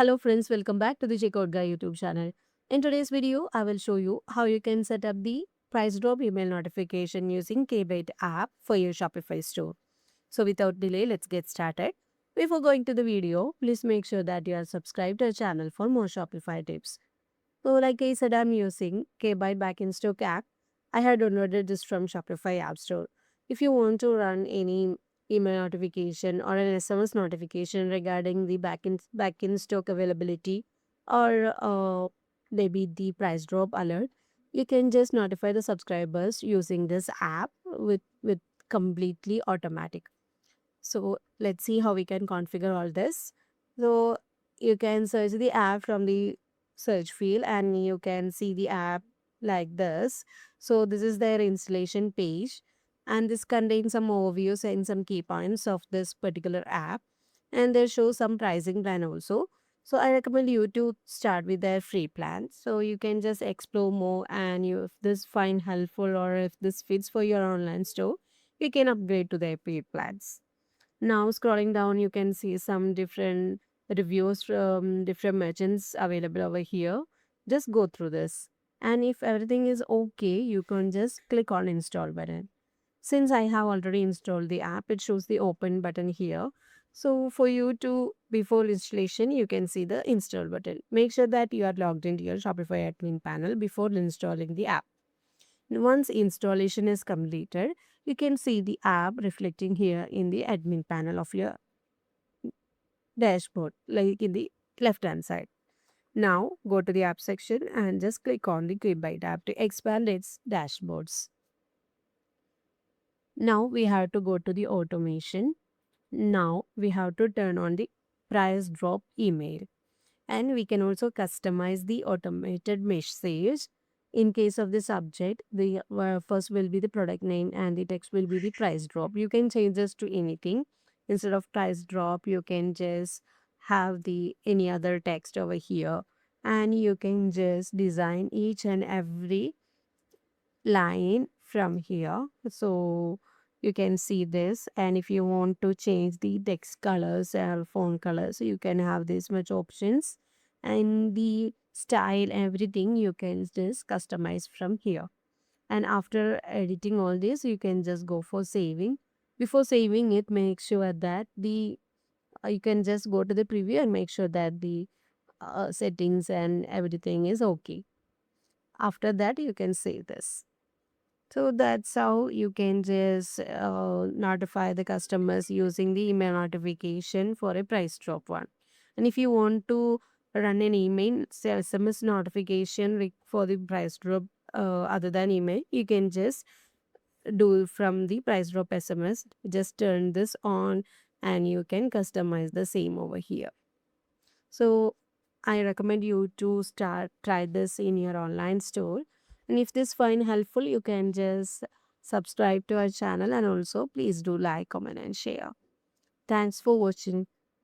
Hello friends, welcome back to the Checkout Guy YouTube channel. In today's video, I will show you how you can set up the price drop email notification using Kbite app for your Shopify store. So without delay, let's get started. Before going to the video, please make sure that you are subscribed to our channel for more Shopify tips. So like I said, I'm using Kbite Back in Stock app. I had downloaded this from Shopify App Store. If you want to run any email notification or an SMS notification regarding the back in stock availability or maybe the price drop alert, you can just notify the subscribers using this app with completely automatic. So let's see how we can configure all this. So you can search the app from the search field and you can see the app like this. So this is their installation page and this contains some overviews and some key points of this particular app, and they show some pricing plan also. So I recommend you to start with their free plan. So you can just explore more, and you if this find helpful or if this fits for your online store, you can upgrade to their paid plans. Now, scrolling down, you can see some different reviews from different merchants available over here. Just go through this. And if everything is okay, you can just click on install button. Since I have already installed the app, it shows the open button here. So for you to, before installation, you can see the install button. Make sure that you are logged into your Shopify admin panel before installing the app. Once installation is completed, you can see the app reflecting here in the admin panel of your dashboard, like in the left hand side. Now go to the app section and just click on the Kbite app to expand its dashboards. Now we have to go to the automation. Now we have to turn on the price drop email. And we can also customize the automated message. In case of the subject, the first will be the product name and the text will be the price drop. You can change this to anything. Instead of price drop, you can just have the any other text over here, and you can just design each and every line from here. So you can see this, and if you want to change the text colors or font colors, you can have this much options, and the style, everything you can just customize from here. And after editing all this, you can just go for saving. Before saving it, make sure that the you can just go to the preview and make sure that the settings and everything is okay. After that, you can save this. So that's how you can just notify the customers using the email notification for a price drop one. And if you want to run an email, say SMS notification for the price drop other than email, you can just do from the price drop SMS. Just turn this on and you can customize the same over here. So I recommend you to start try this in your online store. And if this find helpful, you can just subscribe to our channel, and also please do like, comment and share. Thanks for watching.